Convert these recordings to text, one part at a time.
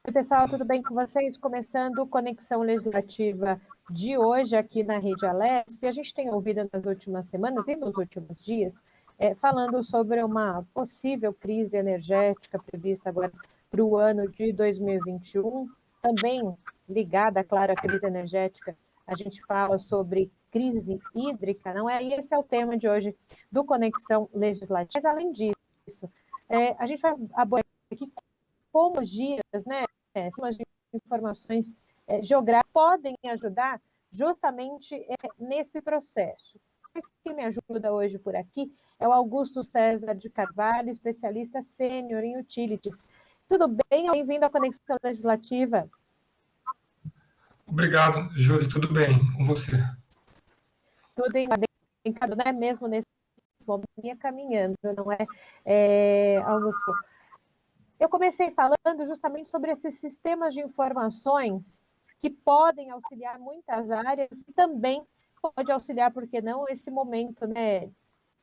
Oi, pessoal, tudo bem com vocês? Começando o Conexão Legislativa de hoje aqui na Rede Alesp. A gente tem ouvido nas últimas semanas e nos últimos dias, falando sobre uma possível crise energética prevista agora para o ano de 2021, também ligada, claro, à crise energética. A gente fala sobre crise hídrica, não é? E esse é o tema de hoje do Conexão Legislativa. Mas, além disso, a gente vai abordar aqui como os dias, né, sistemas de informações geográficas podem ajudar justamente nesse processo. Quem me ajuda hoje por aqui é o Augusto César de Carvalho, especialista sênior em utilities. Tudo bem? Bem-vindo à Conexão Legislativa. Obrigado, Júlio. Tudo bem com você? Tudo bem, né? Mesmo nesse momento, caminhando, não é, Augusto? Eu comecei falando justamente sobre esses sistemas de informações que podem auxiliar muitas áreas e também pode auxiliar, por que não, esse momento, né?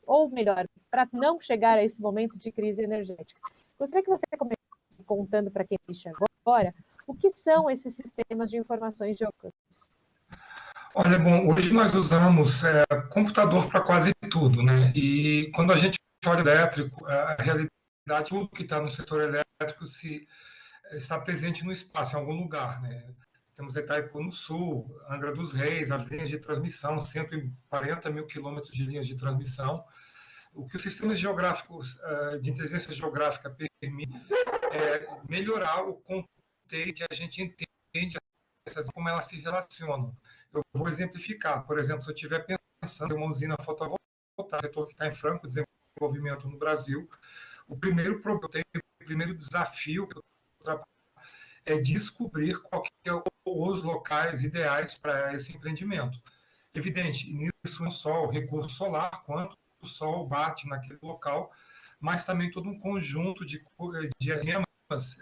Ou melhor, para não chegar a esse momento de crise energética. Gostaria que você começasse contando para quem assiste agora o que são esses sistemas de informações geográficos. Olha, bom, hoje nós usamos computador para quase tudo, né? E quando a gente olha elétrico, a realidade, tudo que está no setor elétrico está presente no espaço, em algum lugar, né? Temos Itaipu no sul, Angra dos Reis, as linhas de transmissão, 140 mil quilômetros de linhas de transmissão. O que os sistemas geográficos de inteligência geográfica permitem é melhorar o contexto que a gente entende como elas se relacionam. Eu vou exemplificar. Por exemplo, se eu estiver pensando em uma usina fotovoltaica, setor que está em franco desenvolvimento no Brasil, o primeiro desafio que eu trabalho é descobrir quais são os locais ideais para esse empreendimento. Evidente, nisso não só o recurso solar, quanto o sol bate naquele local, mas também todo um conjunto de temas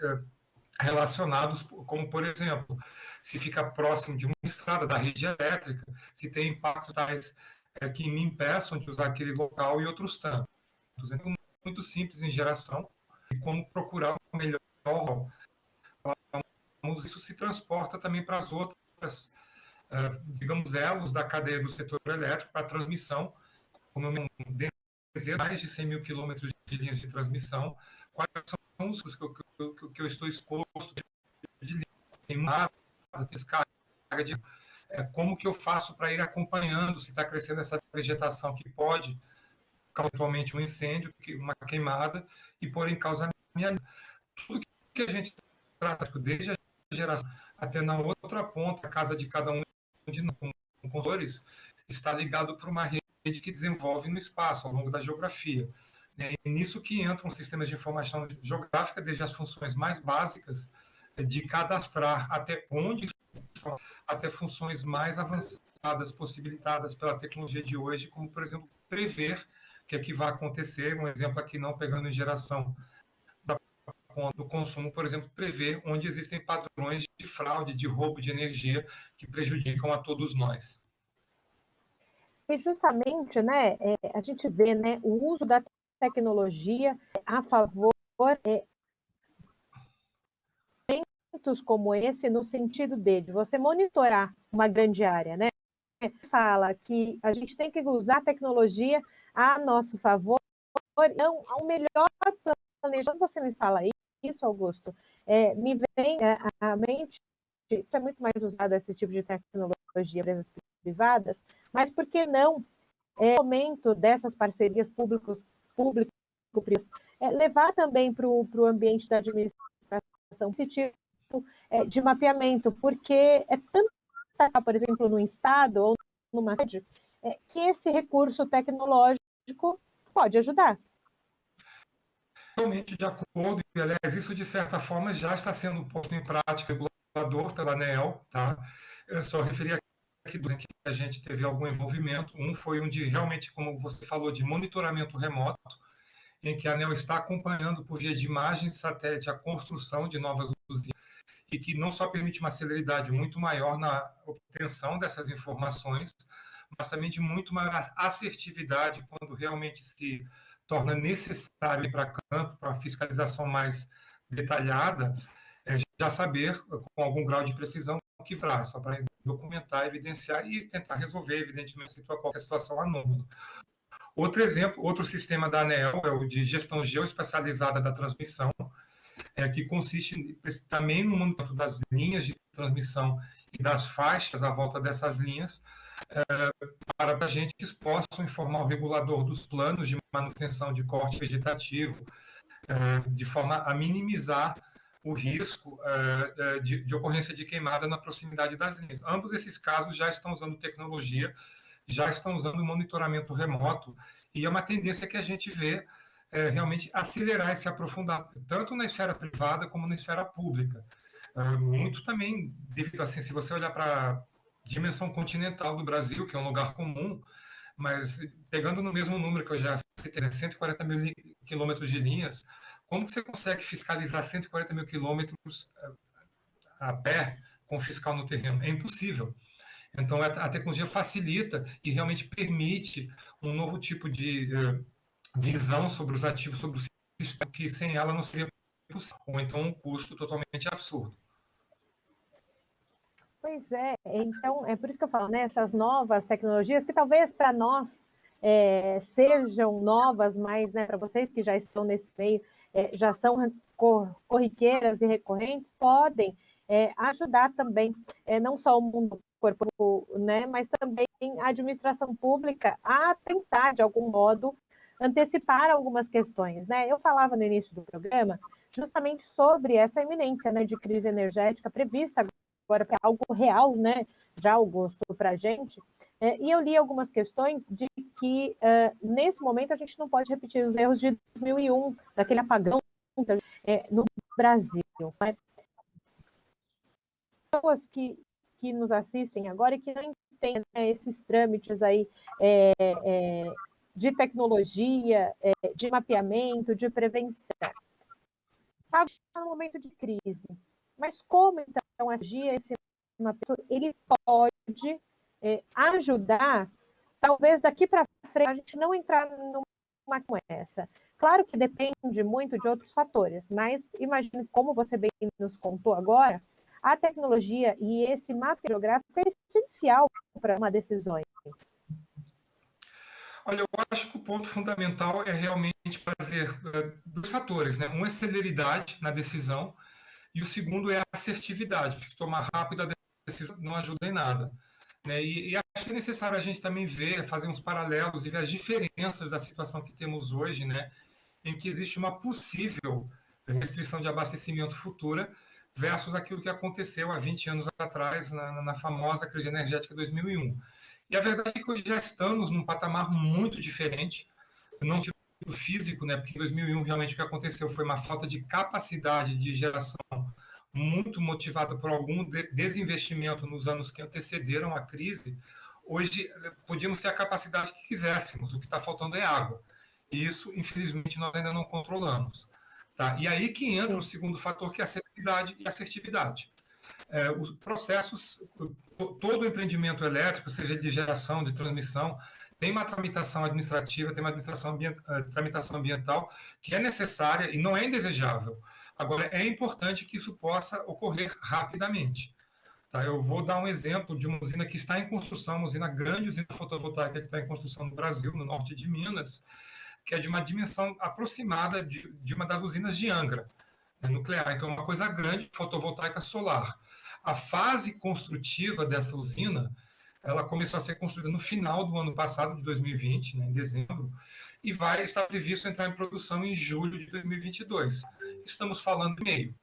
relacionados, como, por exemplo, se fica próximo de uma estrada da rede elétrica, se tem impactos tais que me impeçam de usar aquele local e outros tantos. É muito simples em geração e como procurar o melhor. Isso se transporta também para as outras, digamos, elos da cadeia do setor elétrico para a transmissão, como eu mais de 100 mil quilômetros de linhas de transmissão, quais são os que eu estou exposto de linha, descarga de como que eu faço para ir acompanhando se está crescendo essa vegetação que pode causar atualmente um incêndio, uma queimada, e pôr em causa a minha. Tudo que a gente trata, desde a geração até na outra ponta, a casa de cada um de nós, com consultores, está ligado para uma rede que desenvolve no espaço, ao longo da geografia. É nisso que entram os sistemas de informação geográfica, desde as funções mais básicas, de cadastrar até onde, até funções mais avançadas, possibilitadas pela tecnologia de hoje, como, por exemplo, prever o que é que vai acontecer. Um exemplo aqui, não pegando em geração do consumo, por exemplo, prever onde existem padrões de fraude, de roubo de energia que prejudicam a todos nós. E justamente, né, a gente vê, né, o uso da tecnologia a favor como esse, no sentido de você monitorar uma grande área, né? Fala que a gente tem que usar a tecnologia a nosso favor, não ao melhor planejamento. Quando você me fala isso, Augusto, me vem à mente, isso é muito mais usado esse tipo de tecnologia em empresas privadas, mas por que não o aumento dessas parcerias públicas levar também para o ambiente da administração esse tipo de mapeamento, porque é tanta, por exemplo, no estado ou numa cidade, que esse recurso tecnológico pode ajudar. Totalmente de acordo, e aliás, isso de certa forma já está sendo posto em prática regulador pela ANEEL, tá? Eu só referi aqui que a gente teve algum envolvimento. Um foi um de realmente, como você falou, de monitoramento remoto, em que a ANEEL está acompanhando por via de imagem de satélite a construção de novas usinas e que não só permite uma celeridade muito maior na obtenção dessas informações, mas também de muito maior assertividade quando realmente se torna necessário ir para campo, para fiscalização mais detalhada, já saber, com algum grau de precisão, o que faz, só para documentar, evidenciar e tentar resolver, evidentemente, qualquer situação anômala. Outro exemplo, outro sistema da ANEEL é o de gestão geoespacializada da transmissão, que consiste também no monitoramento das linhas de transmissão e das faixas à volta dessas linhas, para que agentes possam informar o regulador dos planos de manutenção de corte vegetativo, de forma a minimizar o risco de ocorrência de queimada na proximidade das linhas. Ambos esses casos já estão usando tecnologia, já estão usando monitoramento remoto, e é uma tendência que a gente vê realmente acelerar e se aprofundar, tanto na esfera privada como na esfera pública. Muito também devido, assim, se você olhar para a dimensão continental do Brasil, que é um lugar comum, mas pegando no mesmo número que eu já citei, 140 mil quilômetros de linhas, como que você consegue fiscalizar 140 mil quilômetros a pé com fiscal no terreno? É impossível. Então, a tecnologia facilita e realmente permite um novo tipo de visão sobre os ativos, sobre o sistema, que sem ela não seria possível, ou então um custo totalmente absurdo. Pois é, então é por isso que eu falo, né, essas novas tecnologias, que talvez para nós sejam novas, mas para vocês que já estão nesse meio, já são corriqueiras e recorrentes, podem ajudar também, não só o mundo corpo, né, mas também a administração pública a tentar, de algum modo, antecipar algumas questões, né? Eu falava no início do programa justamente sobre essa iminência, né, de crise energética prevista agora para algo real, né? Já Augusto, para a gente. E eu li algumas questões de que, nesse momento, a gente não pode repetir os erros de 2001, daquele apagão no Brasil. Né? Pessoas que nos assistem agora e que não entendem esses trâmites aí de tecnologia, de mapeamento, de prevenção. Está no momento de crise. Mas como, então, esse mapeamento, ele pode ajudar, talvez daqui para frente, a gente não entrar numa com essa. Claro que depende muito de outros fatores, mas imagine, como você bem nos contou agora, a tecnologia e esse mapa geográfico é essencial para tomar decisões. Olha, eu acho que o ponto fundamental é realmente fazer dois fatores, né? Um é celeridade na decisão e o segundo é a assertividade, porque tomar rápido a decisão não ajuda em nada. Né? E acho que é necessário a gente também ver, fazer uns paralelos e ver as diferenças da situação que temos hoje, né? Em que existe uma possível restrição de abastecimento futura versus aquilo que aconteceu há 20 anos atrás, na famosa crise energética de 2001. E a verdade é que hoje já estamos num patamar muito diferente, não tipo físico, né? Porque em 2001 realmente o que aconteceu foi uma falta de capacidade de geração muito motivada por algum desinvestimento nos anos que antecederam a crise. Hoje podíamos ter a capacidade que quiséssemos, o que está faltando é água. E isso, infelizmente, nós ainda não controlamos. Tá? E aí que entra o segundo fator, que é a celeridade e a assertividade. Os processos, todo o empreendimento elétrico, seja de geração, de transmissão, tem uma tramitação administrativa, tem uma tramitação ambiental que é necessária e não é indesejável. Agora, é importante que isso possa ocorrer rapidamente. Tá? Eu vou dar um exemplo de uma usina que está em construção, uma usina grande, usina fotovoltaica que está em construção no Brasil, no norte de Minas, que é de uma dimensão aproximada de uma das usinas de Angra, nuclear. Então, uma coisa grande, fotovoltaica solar. A fase construtiva dessa usina, ela começou a ser construída no final do ano passado, de 2020, né, em dezembro, e vai estar previsto entrar em produção em julho de 2022. Estamos falando de meio,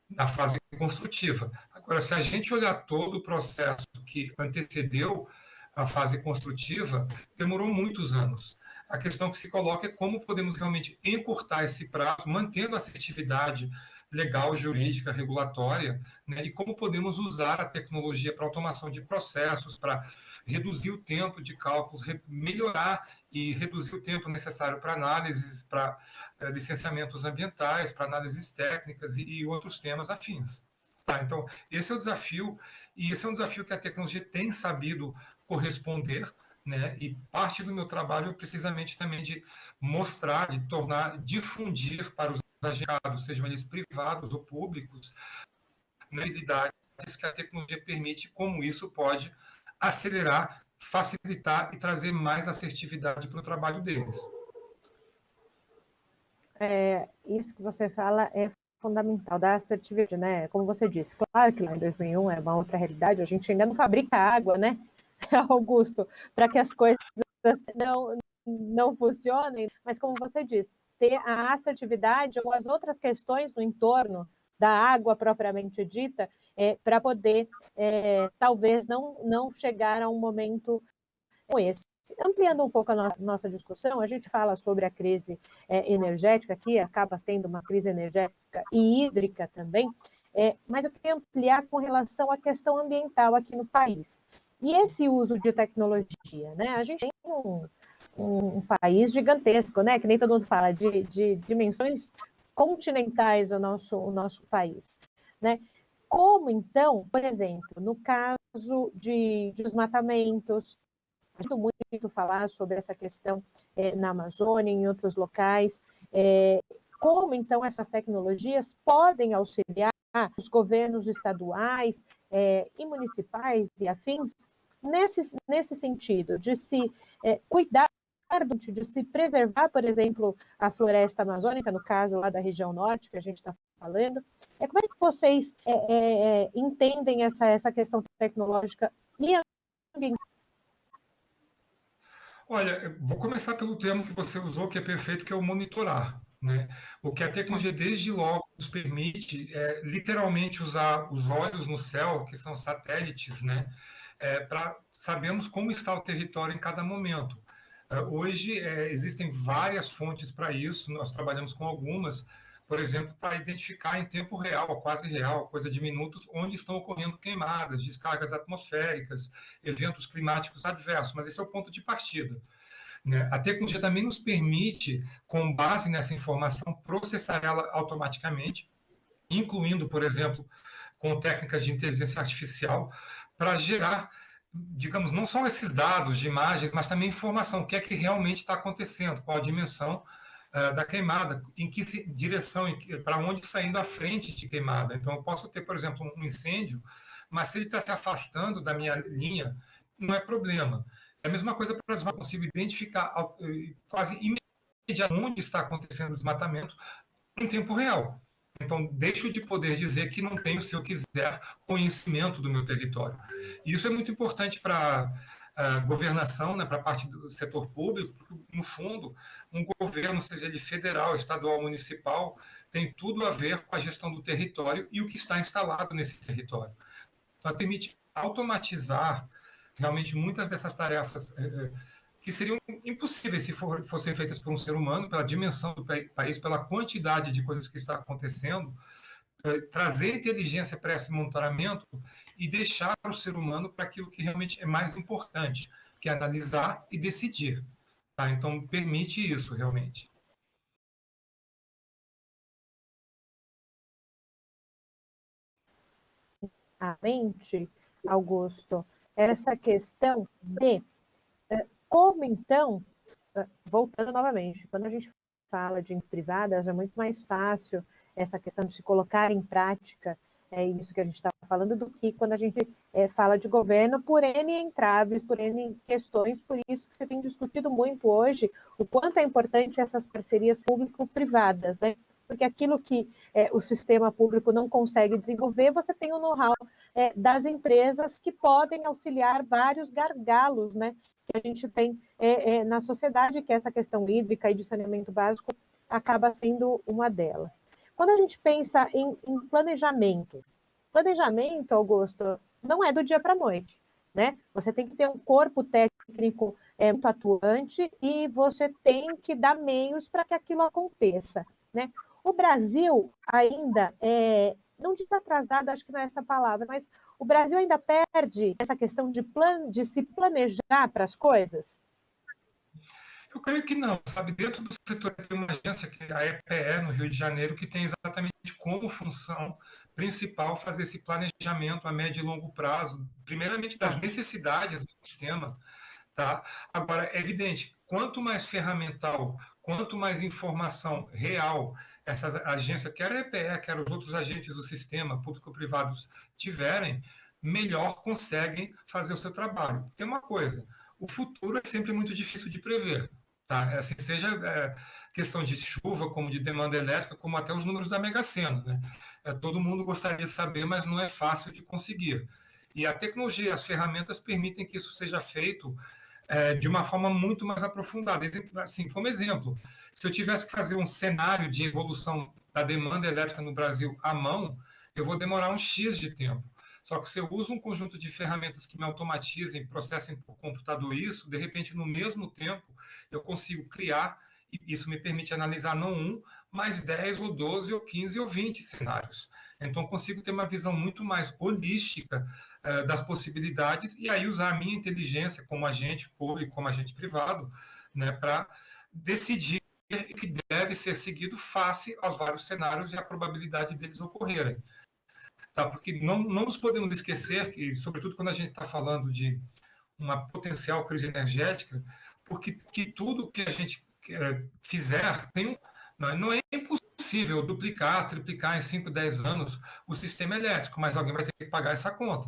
na fase construtiva. Agora, se a gente olhar todo o processo que antecedeu a fase construtiva, demorou muitos anos. A questão que se coloca é como podemos realmente encurtar esse prazo, mantendo a assertividade legal, jurídica, regulatória, né? E como podemos usar a tecnologia para automação de processos, para reduzir o tempo de cálculos, melhorar e reduzir o tempo necessário para análises, para licenciamentos ambientais, para análises técnicas e outros temas afins. Tá? Então, esse é o desafio, e esse é um desafio que a tecnologia tem sabido corresponder, né? E parte do meu trabalho é precisamente também de mostrar, de tornar, difundir para os agregados, sejam eles privados ou públicos, habilidades que a tecnologia permite, como isso pode acelerar, facilitar e trazer mais assertividade para o trabalho deles. Isso que você fala é fundamental, da assertividade, né? Como você disse, claro que lá em 2001 é uma outra realidade, a gente ainda não fabrica água, né, Augusto, para que as coisas não funcionem, mas como você disse, ter a assertividade ou as outras questões no entorno da água propriamente dita, para poder, talvez, não chegar a um momento como esse. Ampliando um pouco a nossa discussão, a gente fala sobre a crise energética, que acaba sendo uma crise energética e hídrica também, mas eu queria ampliar com relação à questão ambiental aqui no país. E esse uso de tecnologia, né? A gente tem um país gigantesco, né? Que nem todo mundo fala, de dimensões continentais o nosso país, né? Como, então, por exemplo, no caso de desmatamentos, gosto muito falar sobre essa questão na Amazônia, em outros locais, como então essas tecnologias podem auxiliar os governos estaduais e municipais e afins nesse sentido, de se cuidar, de se preservar, por exemplo, a floresta amazônica, no caso lá da região norte, que a gente está falando. Como é que vocês entendem essa questão tecnológica e ambiental? Olha, vou começar pelo termo que você usou, que é perfeito, que é o monitorar. Né? O que a tecnologia, desde logo, nos permite é literalmente usar os olhos no céu, que são satélites, né? Para sabermos como está o território em cada momento. Hoje, existem várias fontes para isso, nós trabalhamos com algumas, por exemplo, para identificar em tempo real, quase real, coisa de minutos, onde estão ocorrendo queimadas, descargas atmosféricas, eventos climáticos adversos, mas esse é o ponto de partida. Né? A tecnologia também nos permite, com base nessa informação, processar ela automaticamente, incluindo, por exemplo, com técnicas de inteligência artificial, para gerar, digamos, não só esses dados de imagens, mas também informação, o que é que realmente está acontecendo, qual a dimensão da queimada, em que direção, para onde está indo a frente de queimada. Então, eu posso ter, por exemplo, um incêndio, mas se ele está se afastando da minha linha, não é problema. É a mesma coisa para eu consigo identificar quase imediatamente onde está acontecendo o desmatamento em tempo real. Então, deixo de poder dizer que não tenho, se eu quiser, conhecimento do meu território. E isso é muito importante para a governação, né, para a parte do setor público, porque, no fundo, um governo, seja ele federal, estadual, municipal, tem tudo a ver com a gestão do território e o que está instalado nesse território. Então, permite automatizar realmente muitas dessas tarefas que seriam impossíveis se fossem feitas por um ser humano, pela dimensão do país, pela quantidade de coisas que está acontecendo, trazer inteligência para esse monitoramento e deixar o ser humano para aquilo que realmente é mais importante, que é analisar e decidir. Tá? Então, permite isso realmente. A mente, Augusto, essa questão de como, então, voltando novamente, quando a gente fala de empresas privadas, é muito mais fácil essa questão de se colocar em prática, isso que a gente está falando, do que quando a gente fala de governo, por N entraves, por N questões, por isso que você tem discutido muito hoje o quanto é importante essas parcerias público-privadas, né? Porque aquilo que o sistema público não consegue desenvolver, você tem o know-how das empresas que podem auxiliar vários gargalos, né, que a gente tem na sociedade, que essa questão hídrica e de saneamento básico acaba sendo uma delas. Quando a gente pensa em planejamento, Augusto, não é do dia para a noite, né? Você tem que ter um corpo técnico muito atuante e você tem que dar meios para que aquilo aconteça, né? O Brasil ainda não diz atrasado, acho que não é essa palavra, mas o Brasil ainda perde essa questão de se planejar para as coisas? Eu creio que não, sabe? Dentro do setor tem uma agência, que é a EPE, no Rio de Janeiro, que tem exatamente como função principal fazer esse planejamento a médio e longo prazo, primeiramente das necessidades do sistema. Tá? Agora, é evidente, quanto mais ferramental, quanto mais informação real essas agências, quer a EPE, quer os outros agentes do sistema, público-privados, tiverem, melhor conseguem fazer o seu trabalho. Tem uma coisa, o futuro é sempre muito difícil de prever. Tá? Assim, seja questão de chuva, como de demanda elétrica, como até os números da Mega Sena. Né? Todo mundo gostaria de saber, mas não é fácil de conseguir. E a tecnologia, as ferramentas permitem que isso seja feito de uma forma muito mais aprofundada. Assim, como exemplo, se eu tivesse que fazer um cenário de evolução da demanda elétrica no Brasil à mão, eu vou demorar um X de tempo. Só que se eu uso um conjunto de ferramentas que me automatizem, processem por computador isso, de repente, no mesmo tempo, eu consigo criar, e isso me permite analisar não um, mas 10 ou 12 ou 15 ou 20 cenários. Então, consigo ter uma visão muito mais holística das possibilidades e aí usar a minha inteligência como agente público, como agente privado, né, para decidir o que deve ser seguido face aos vários cenários e a probabilidade deles ocorrerem. Tá? Porque não nos podemos esquecer que, sobretudo quando a gente está falando de uma potencial crise energética, porque que tudo que a gente fizer não é impossível duplicar, triplicar em 5, 10 anos o sistema elétrico, mas alguém vai ter que pagar essa conta.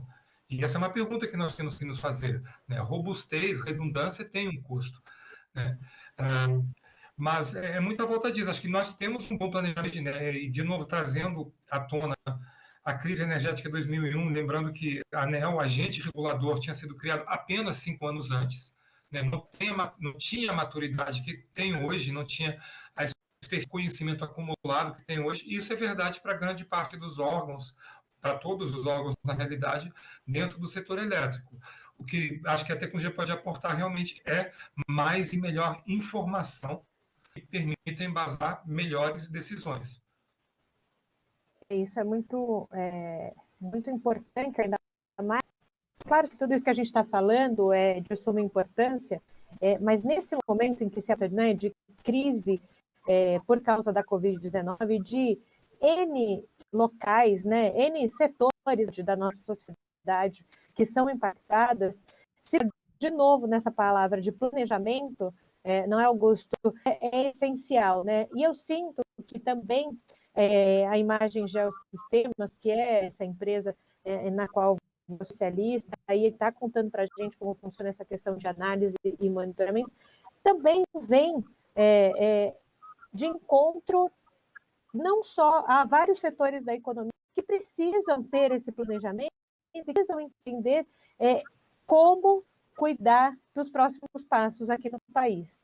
E essa é uma pergunta que nós temos que nos fazer. Né? Robustez, redundância tem um custo. Né? Mas é muita volta disso. Acho que nós temos um bom planejamento, né? E, de novo, trazendo à tona a crise energética de 2001, lembrando que a ANEEL, o agente regulador, tinha sido criado apenas 5 anos antes. Né? Não tinha a maturidade que tem hoje, não tinha o conhecimento acumulado que tem hoje, e isso é verdade para grande parte dos órgãos, para todos os órgãos, na realidade, dentro do setor elétrico. O que acho que a tecnologia pode aportar realmente é mais e melhor informação que permita embasar melhores decisões. Isso é muito importante, ainda mais. Claro que tudo isso que a gente está falando é de suma importância, mas nesse momento em que se trata, né, de crise por causa da Covid-19, de N locais, né, N setores da nossa sociedade que são impactadas, se de novo nessa palavra de planejamento, não é, Augusto, é essencial, né? E eu sinto que também a Imagem Geossistemas, que é essa empresa na qual o socialista, aí está contando para a gente como funciona essa questão de análise e monitoramento, também vem de encontro não só a vários setores da economia que precisam ter esse planejamento, precisam entender como cuidar dos próximos passos aqui no país.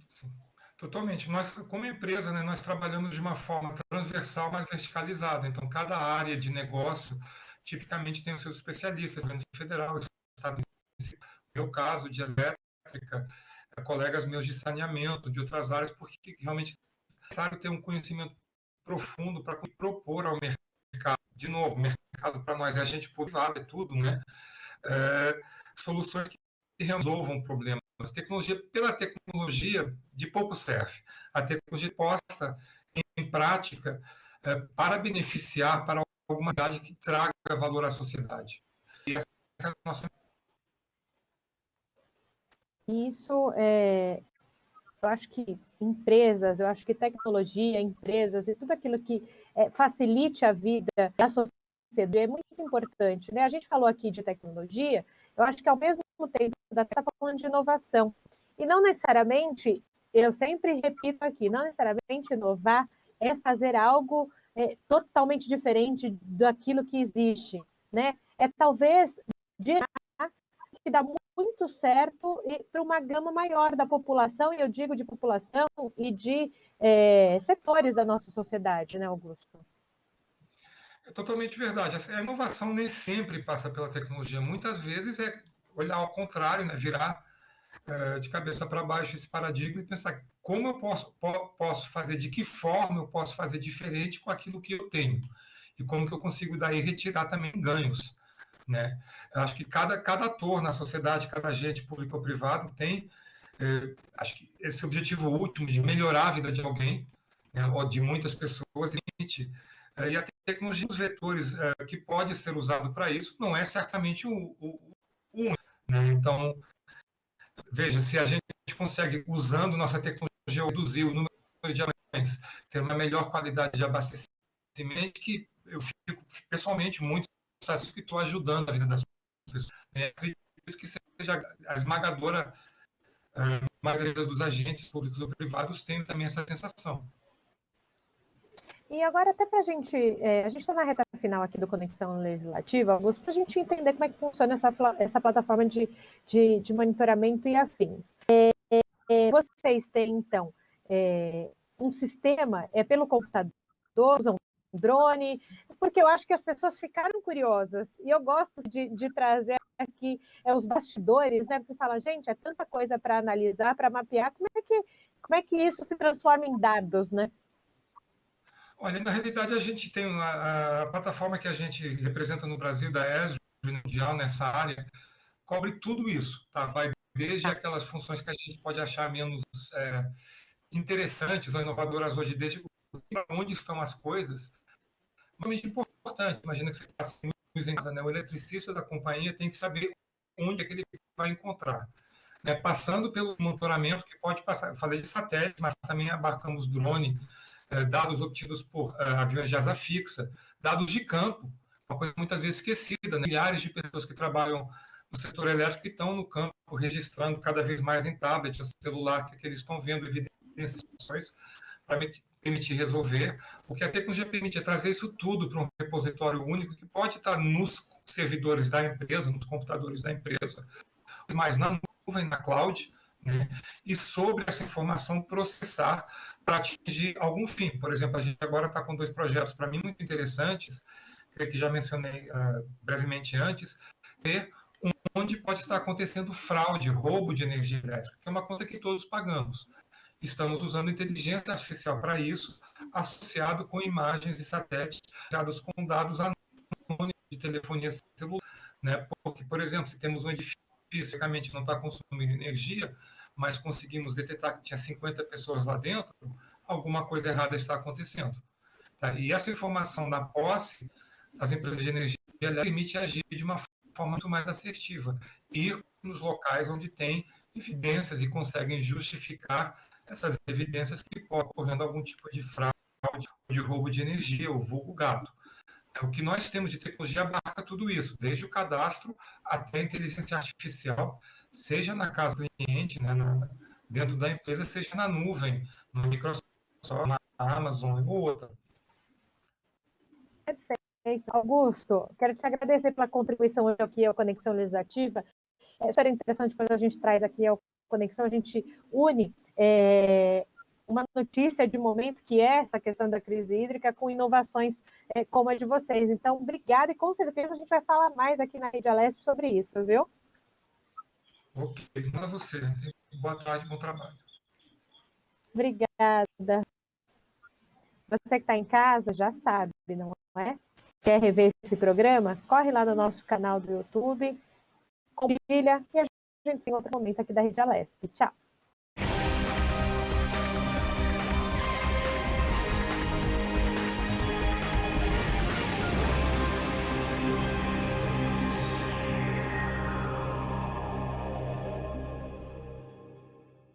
Sim, totalmente. Nós, como empresa, né, nós trabalhamos de uma forma transversal, mas verticalizada. Então, cada área de negócio, tipicamente, tem os seus especialistas, governo federal, estado, no meu caso, de elétrica, colegas meus de saneamento, de outras áreas, porque realmente é necessário ter um conhecimento profundo para propor ao mercado, de novo, mercado para nós é agente privado, é tudo, né? Soluções que resolvam problemas. Tecnologia, pela tecnologia, de pouco serve. A tecnologia posta em prática para beneficiar, para alguma idade que traga valor à sociedade. E essa é a nossa... Isso eu acho que empresas, eu acho que tecnologia, empresas e tudo aquilo que facilite a vida da sociedade é muito importante. Né? A gente falou aqui de tecnologia, eu acho que ao mesmo tempo está falando de inovação. E não necessariamente, eu sempre repito aqui, não necessariamente inovar é fazer algo totalmente diferente daquilo que existe. Né? É talvez que dá muito certo para uma gama maior da população, e eu digo de população e de setores da nossa sociedade, né, Augusto? É totalmente verdade. A inovação nem sempre passa pela tecnologia. Muitas vezes é olhar ao contrário, né? Virar de cabeça para baixo esse paradigma e pensar como eu posso fazer, de que forma eu posso fazer diferente com aquilo que eu tenho. E como que eu consigo daí retirar também ganhos. Né? Eu acho que cada ator na sociedade, cada agente público ou privado tem, acho que esse objetivo último de melhorar a vida de alguém, né, ou de muitas pessoas, e a tecnologia dos vetores que pode ser usado para isso não é certamente o único. Né? Então, veja, se a gente consegue, usando nossa tecnologia, reduzir o número de ter uma melhor qualidade de abastecimento, que eu fico pessoalmente muito satisfeito que estou ajudando a vida das pessoas. Acredito que seja a esmagadora maioria dos agentes públicos ou privados tem também essa sensação. E agora, até para a gente está na reta final aqui do Conexão Legislativa, Augusto, para a gente entender como é que funciona essa plataforma de monitoramento e afins. Vocês têm, então, um sistema, pelo computador, usam um drone, porque eu acho que as pessoas ficaram curiosas, e eu gosto de trazer aqui os bastidores, né? Porque fala, gente, é tanta coisa para analisar, para mapear, como é que isso se transforma em dados, né? Olha, na realidade, a gente tem a plataforma que a gente representa no Brasil, da ESRO, mundial, nessa área, cobre tudo isso, tá? Vai desde aquelas funções que a gente pode achar menos interessantes ou inovadoras hoje, desde onde estão as coisas, realmente importante. Imagina que você passa luz em casa, né? O eletricista da companhia tem que saber onde é que ele vai encontrar. Né? Passando pelo monitoramento que pode passar, eu falei de satélite, mas também abarcamos drone, dados obtidos por aviões de asa fixa, dados de campo, uma coisa muitas vezes esquecida, né? Milhares de pessoas que trabalham no setor elétrico que estão no campo registrando cada vez mais em tablet, celular, que eles estão vendo evidências para permitir resolver. O que a tecnologia permite é trazer isso tudo para um repositório único que pode estar nos servidores da empresa, nos computadores da empresa, mas na nuvem, na cloud, né? E sobre essa informação processar para atingir algum fim. Por exemplo, a gente agora está com 2 projetos, para mim, muito interessantes, que já mencionei brevemente antes, onde pode estar acontecendo fraude, roubo de energia elétrica, que é uma conta que todos pagamos. Estamos usando inteligência artificial para isso, associado com imagens e satélites, associados com dados anônimos de telefonia celular. Né? Porque, por exemplo, se temos um edifício que fisicamente não está consumindo energia, mas conseguimos detectar que tinha 50 pessoas lá dentro, alguma coisa errada está acontecendo. Tá? E essa informação na posse das empresas de energia permite agir de uma forma muito mais assertiva, ir nos locais onde tem evidências e conseguem justificar essas evidências que pode ocorrendo algum tipo de fraude, de roubo de energia, o vulgo gato. O que nós temos de tecnologia abarca tudo isso, desde o cadastro até a inteligência artificial, seja na casa do cliente, né, dentro da empresa, seja na nuvem, no Microsoft, na Amazon ou outra. Perfeito. Augusto, quero te agradecer pela contribuição aqui à Conexão Legislativa. É super interessante quando a gente traz aqui a Conexão, a gente une uma notícia de momento, que é essa questão da crise hídrica, com inovações como a de vocês. Então, obrigada, e com certeza a gente vai falar mais aqui na Rede Alesp sobre isso, viu? Ok, obrigado a você. Boa tarde, bom trabalho. Obrigada. Você que está em casa já sabe, não é? Quer rever esse programa? Corre lá no nosso canal do YouTube, compartilha, e a gente se encontra no momento aqui da Rede Alesp. Tchau!